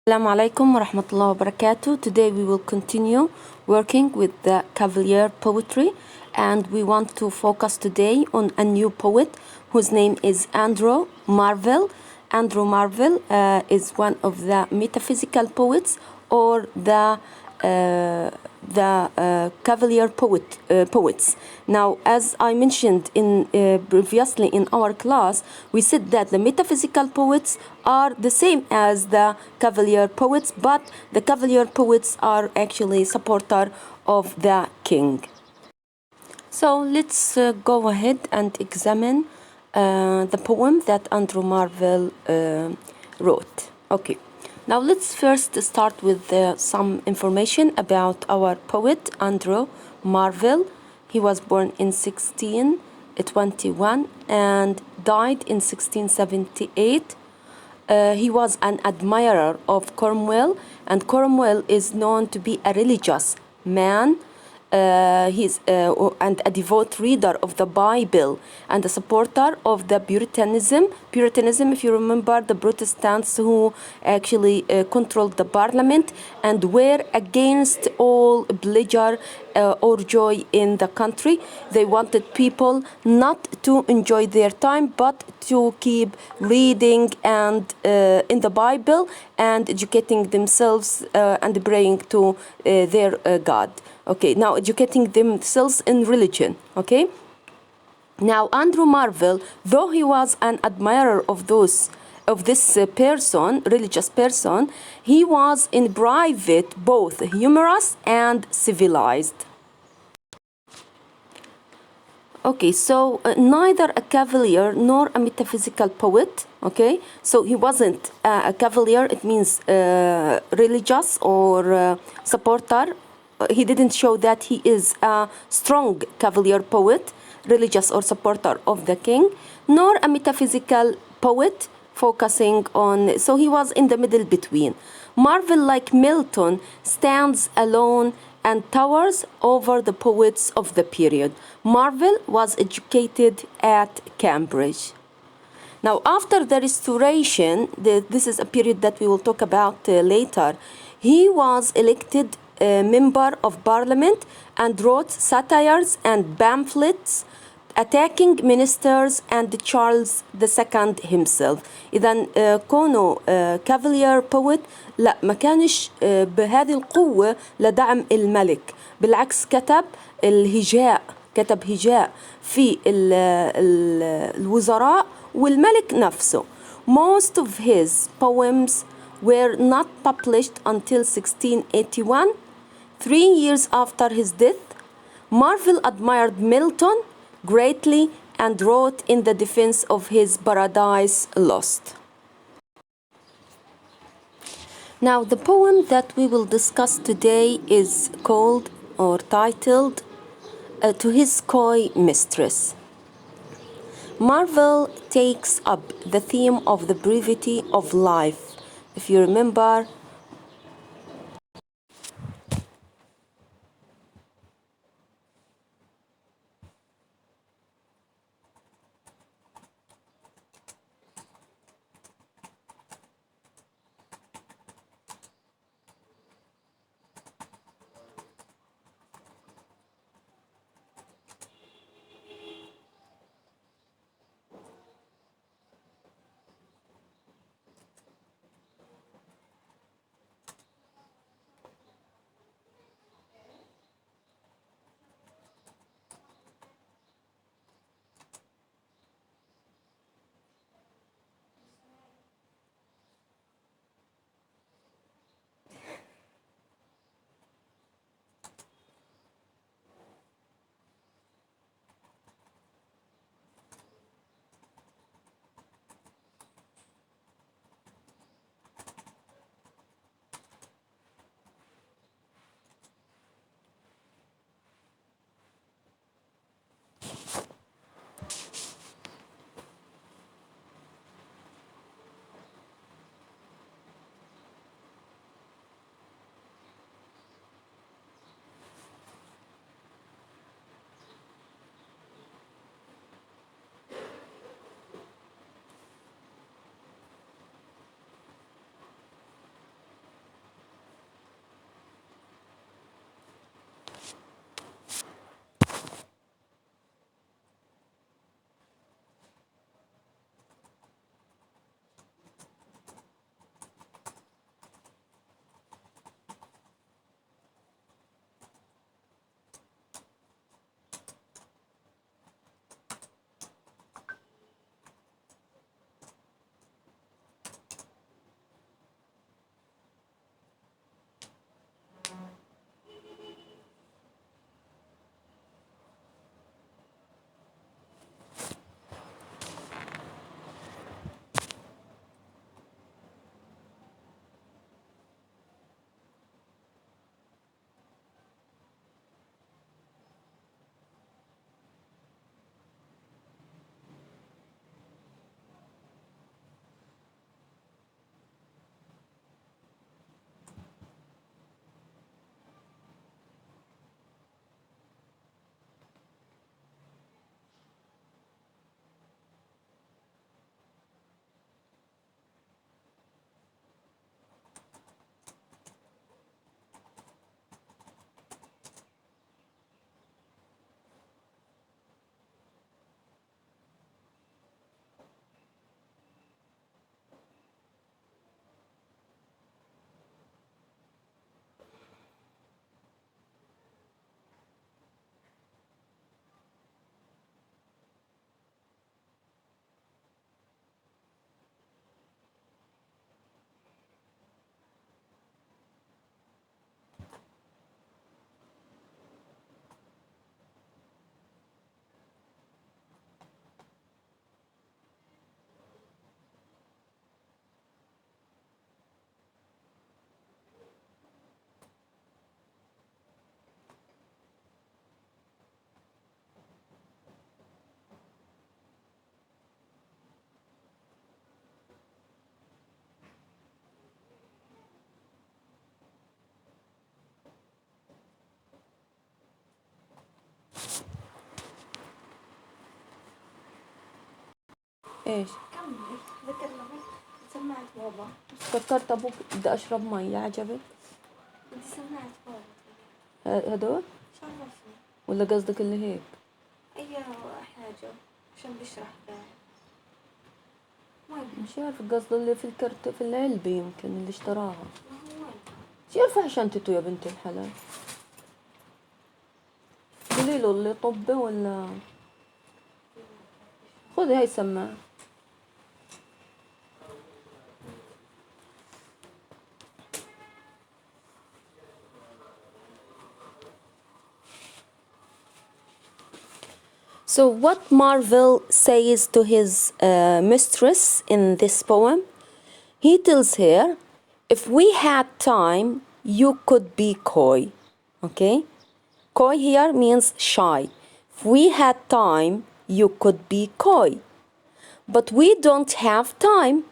Assalamu alaikum wa rahmatullahi wa barakatuh. Today we will continue working with the Cavalier poetry, and we want to focus today on a new poet whose name is Andrew Marvell. Andrew Marvell is one of the metaphysical poets, or the Cavalier poets. Now, as I mentioned previously in our class, we said that the metaphysical poets are the same as the Cavalier poets, but the Cavalier poets are actually supporter of the king. So let's go ahead and examine the poem that Andrew Marvell wrote. Okay. Now let's first start with some information about our poet Andrew Marvell. He was born in 1621 and died in 1678. He was an admirer of Cromwell, and Cromwell is known to be a religious man. He's and a devout reader of the Bible and a supporter of the Puritanism. Puritanism, if you remember, the Protestants who actually controlled the parliament and were against all pleasure or joy in the country. They wanted people not to enjoy their time, but to keep reading and in the Bible and educating themselves and praying to their God. Okay, now educating themselves in religion, okay? Now, Andrew Marvell, though he was an admirer of this person, religious person, he was in private both humorous and civilized. Okay, so neither a cavalier nor a metaphysical poet, okay? So he wasn't a cavalier, it means religious or supporter. He didn't show that he is a strong cavalier poet, religious or supporter of the king, nor a metaphysical poet focusing on, so he was in the middle between. Marvell, like Milton, stands alone and towers over the poets of the period. Marvell was educated at Cambridge. Now, after the Restoration, this is a period that we will talk about later, he was elected member of parliament and wrote satires and pamphlets attacking ministers and Charles II himself. إذن كونه كافالير poet لا ما كانش بهذه القوة لدعم الملك، بالعكس كتب هجاء في الوزراء والملك نفسه. Most of his poems were not published until 1681. 3 years after his death, Marvell admired Milton greatly and wrote in the defense of his Paradise Lost. Now, the poem that we will discuss today is called or titled To His Coy Mistress. Marvell takes up the theme of the brevity of life. If you remember, إيش؟ كملي. ذكرنا سمعت بابا. فكرت أبوك بدي أشرب مي، عجبك؟ بدي سمعت بابا. هدول؟ شرفني. ولا قصدك اللي هيك؟ أي حاجة عشان بشرح مش عارفة قصده اللي في الكرت في العلبة يمكن اللي اشتراها. ما هو شو يرفع شنطته يا بنت الحلال؟ قولي له اللي طبه ولا خذي هاي السماعة. So what Marvell says to his mistress in this poem, he tells her, if we had time, you could be coy. Okay? Coy here means shy. If we had time, you could be coy. But we don't have time.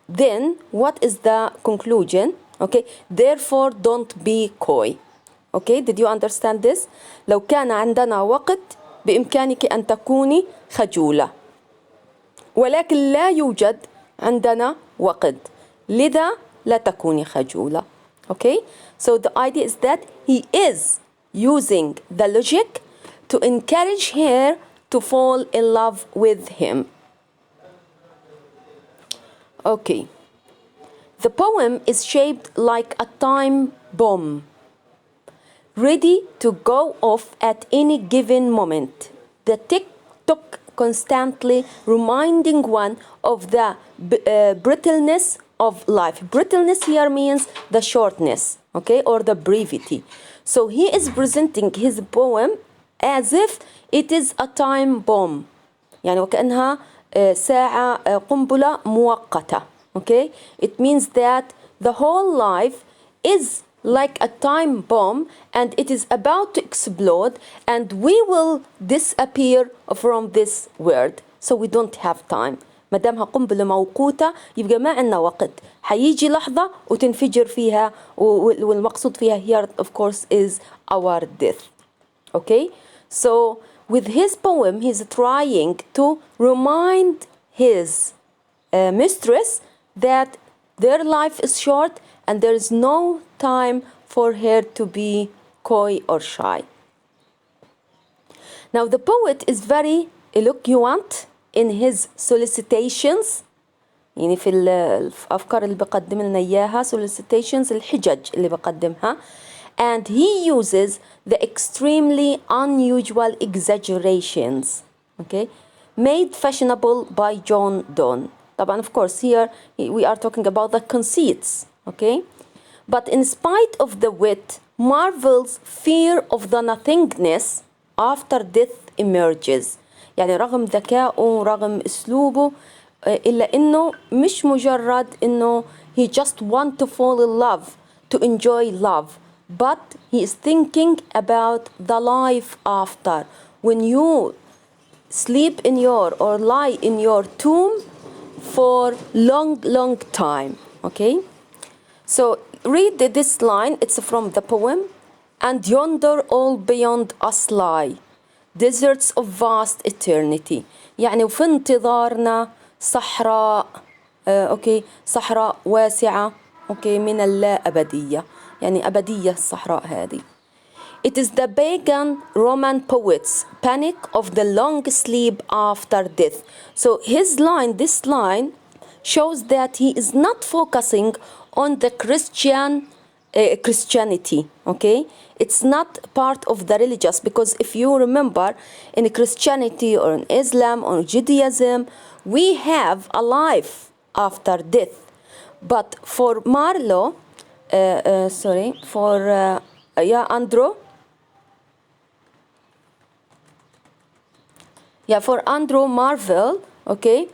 Then what is the conclusion? Okay? Therefore, don't be coy. Okay? Did you understand this? لو كان عندنا وقت بإمكانك أن تكوني خجولة، ولكن لا يوجد عندنا وقت، لذا لا تكوني خجولة. Okay? So the idea is that he is using the logic to encourage her to fall in love with him. Okay. The poem is shaped like a time bomb, ready to go off at any given moment. The tick-tock constantly reminding one of the brittleness of life. Brittleness here means the shortness, okay, or the brevity. So he is presenting his poem as if it is a time bomb. يعني وكأنها ساعة قنبلة مؤقتة. Okay? It means that the whole life is like a time bomb and it is about to explode and we will disappear from this world. So we don't have time. ما دامها قنبلة موقوتة يبقى ما عندنا وقت، حيجي لحظة وتنفجر فيها، والمقصود فيها here of course is our death. Okay? So with his poem he's trying to remind his mistress that their life is short and there is no time for her to be coy or shy. Now the poet is very eloquent in his solicitations، يعني في الأفكار اللي بقدم لنا إياها solicitations، الحجج اللي بقدمها، and he uses the extremely unusual exaggerations, okay, made fashionable by John Donne. طبعا of course here we are talking about the conceits, okay, but in spite of the wit, Marvell's fear of the nothingness after death emerges. يعني رغم ذكائه رغم أسلوبه إلا إنه مش مجرد إنه he just want to fall in love to enjoy love, but he is thinking about the life after. When you sleep in your or lie in your tomb for long time. Okay? So read this line, it's from the poem. And yonder all beyond us lie, deserts of vast eternity. يعني وفي انتظارنا صحراء أوكي صحراء واسعة أوكي من اللا أبدية، يعني أبدية الصحراء هذه. It is the pagan Roman poets' panic of the long sleep after death. So his line, this line, shows that he is not focusing on the Christianity, okay? It's not part of the religious, because if you remember, in Christianity or in Islam or Judaism, we have a life after death. But for Marlowe, for Andrew Marvell, okay,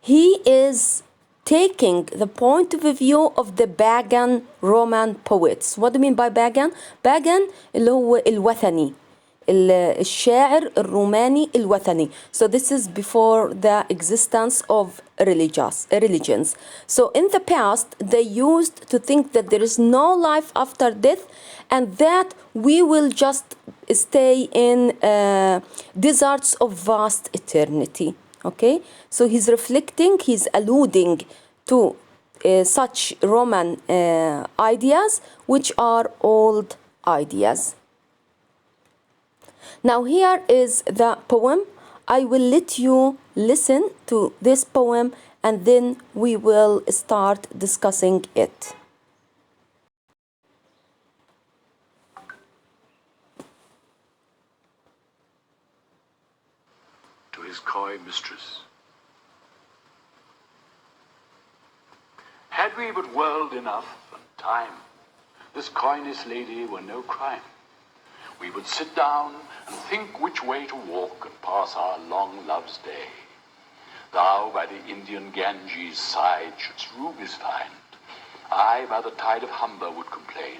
he is taking the point of view of the pagan Roman poets. What do you mean by pagan? Pagan اللي هو الوثني، الشاعر الروماني الوثني. So this is before the existence of religions. So in the past they used to think that there is no life after death and that we will just stay in deserts of vast eternity. Okay, so he's reflecting, he's alluding to such Roman ideas which are old ideas. Now here is the poem. I will let you listen to this poem and then we will start discussing it. To his coy mistress. Had we but world enough and time, this coyness lady were no crime. We would sit down and think which way to walk and pass our long love's day. Thou by the Indian Ganges side shouldst rubies find. I by the tide of Humber would complain.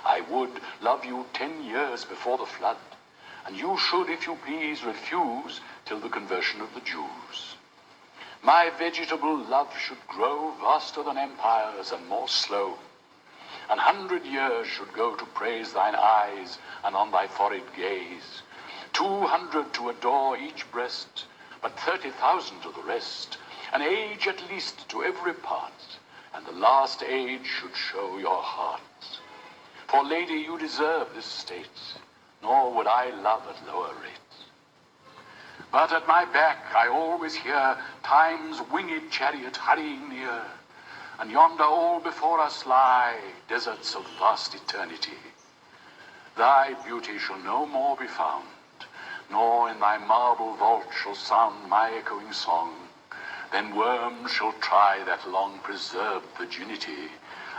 I would love you 10 years before the flood, and you should, if you please, refuse till the conversion of the Jews. My vegetable love should grow vaster than empires and more slow. 100 years should go to praise thine eyes and on thy forehead gaze. 200 to adore each breast, but 30,000 to the rest. An age at least to every part, and the last age should show your heart. For lady, you deserve this state, nor would I love at lower rate. But at my back I always hear time's winged chariot hurrying near, and yonder all before us lie deserts of vast eternity. Thy beauty shall no more be found, nor in thy marble vault shall sound my echoing song. Then worms shall try that long preserved virginity,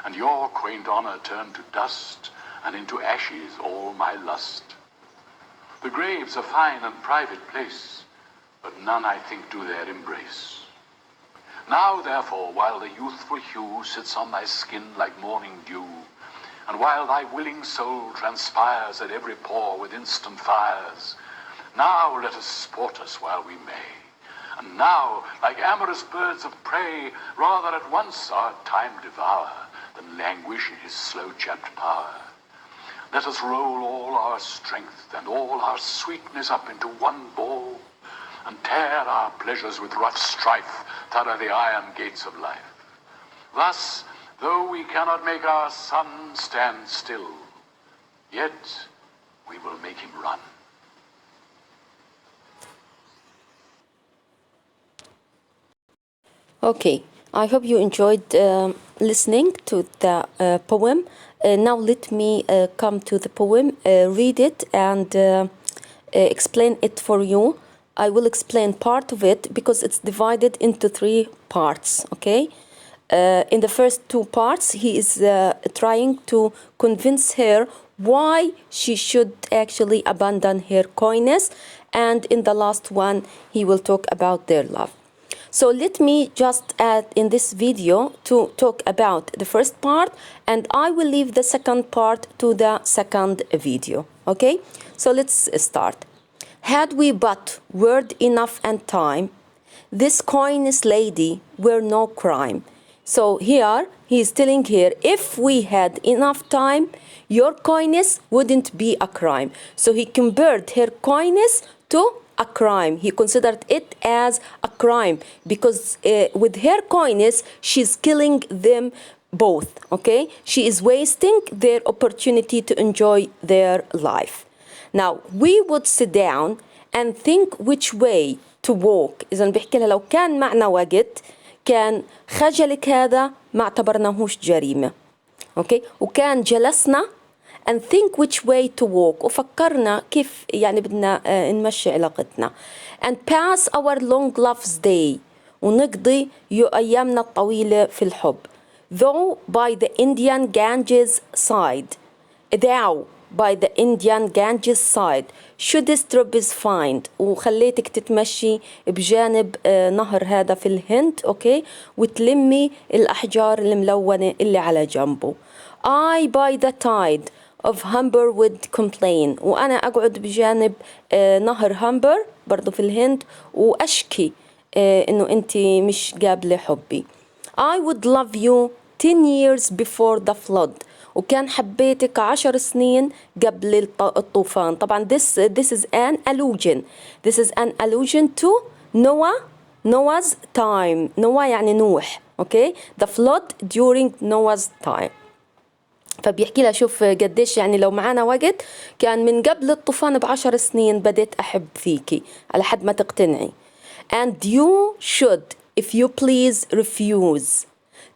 and your quaint honor turn to dust, and into ashes all my lust. The grave's a fine and private place, but none, I think, do there embrace. Now, therefore, while the youthful hue sits on thy skin like morning dew, and while thy willing soul transpires at every pore with instant fires, now let us sport us while we may. And now, like amorous birds of prey, rather at once our time devour than languish in his slow-chapped power. Let us roll all our strength and all our sweetness up into one ball, and tear our pleasures with rough strife thorough the iron gates of life. Thus, though we cannot make our sun stand still, yet we will make him run. Okay, I hope you enjoyed listening to the poem. Now let me come to the poem, read it and explain it for you. I will explain part of it because it's divided into 3 parts, okay? In the first 2 parts, he is trying to convince her why she should actually abandon her coyness, and in the last one, he will talk about their love. So let me just add in this video to talk about the first part, and I will leave the second part to the second video, okay? So let's start. Had we but word enough and time, this coyness lady were no crime. So here, he is telling her, if we had enough time, your coyness wouldn't be a crime. So he compared her coyness to a crime. He considered it as a crime because with her coyness, she's killing them both, okay? She is wasting their opportunity to enjoy their life. Now, we would sit down and think which way to walk. إذا بحكي لها لو كان معنا وقت كان خجلك هذا ما اعتبرناهوش جريمة. Okay? وكان جلسنا and think which way to walk وفكرنا كيف يعني بدنا نمشي علاقتنا. And pass our long love's day ونقضي أيامنا الطويلة في الحب. Though by the Indian Ganges side, thou by the Indian Ganges side shouldst rubbies find وخليتك تتمشي بجانب نهر هذا في الهند أوكي وتلمي الأحجار الملونة اللي على جنبه. I by the tide of Humber would complain وأنا أقعد بجانب نهر همبر برضو في الهند وأشكي إنه أنت مش قابلة حبي. I would love you 10 years before the flood وكان حبيتك 10 سنين قبل الطوفان. طبعا this is an allusion. This is an allusion to Noah Noah's time. Noah يعني نوح. Okay. The flood during Noah's time. فبيحكي لها شوف قديش يعني لو معانا وقت كان من قبل الطوفان ب10 سنين بديت أحب فيكي على حد ما تقتنعي. And you should if you please refuse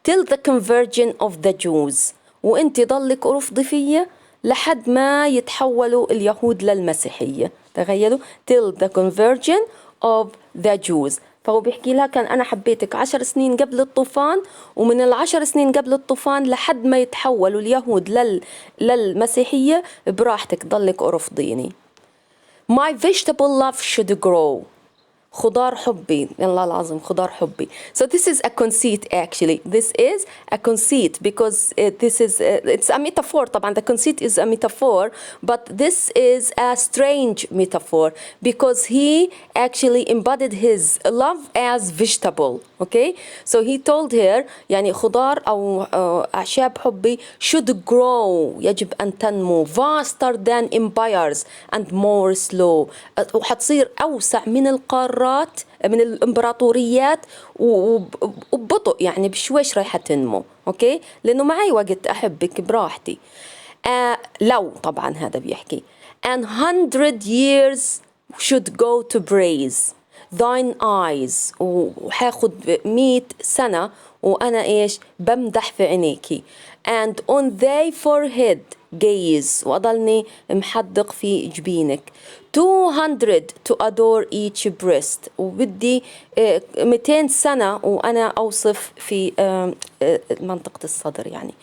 till the conversion of the Jews. وانت ضلك رفضي فيا لحد ما يتحولوا اليهود للمسيحية. تخيلوا till the conversion of the Jews. فهو بيحكي لها كان أنا حبيتك 10 سنين قبل الطوفان، ومن ال10 سنين قبل الطوفان لحد ما يتحولوا اليهود للمسيحية براحتك ضلك رفضيني. My vegetable love should grow. خضار حبي. الله العظيم خضار حبي. So this is a conceit actually. This is a conceit because this is it's a metaphor. طبعا the conceit is a metaphor, but this is a strange metaphor because he actually embodied his love as vegetable. Okay, so he told her يعني خضار أو أعشاب حبي should grow يجب أن تنمو faster than empires and more slow. وحتصير أوسع من القارات من الإمبراطوريات وببطء يعني بشويش رايحة تنمو. أوكي لأنه معي وقت أحبك براحتي. لو طبعا هذا بيحكي and 100 years should go to praise thine eyes. وحاخد 100 سنة وأنا إيش بمدح في عينيكي. and on thy forehead gaze وأضلني محدق في جبينك. 200 to adore each breast. وبدي 200 سنة وأنا أوصف في منطقة الصدر يعني.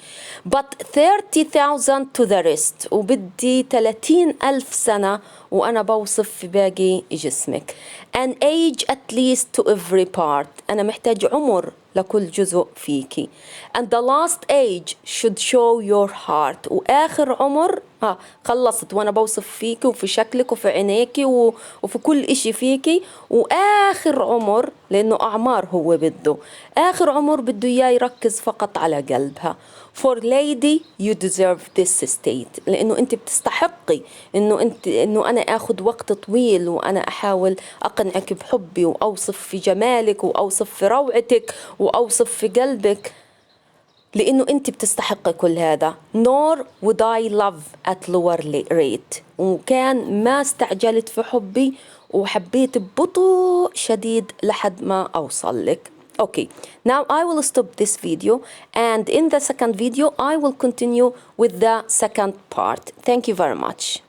but 30,000 to the rest. وبدي 30,000 سنة وأنا بوصف في باقي جسمك. an age at least to every part. أنا محتاج عمر لكل جزء فيكي. and the last age should show your heart. وآخر عمر خلصت وأنا بوصف فيكي وفي شكلك وفي عينيكي وفي كل إشي فيكي. وآخر عمر لأنه أعمار هو بده آخر عمر بده إياه يركز فقط على قلبها. for lady you deserve this state. لأنه أنت بتستحقي إنه أنا آخذ وقت طويل وأنا أحاول أقنعك بحبي وأوصف في جمالك وأوصف في روعتك وأوصف في قلبك لأنه أنت بتستحقي كل هذا. nor would I love at lower rate. وكان ما استعجلت في حبي وحبيت ببطء شديد لحد ما أوصل لك. Okay, now I will stop this video and in the second video I will continue with the second part. Thank you very much.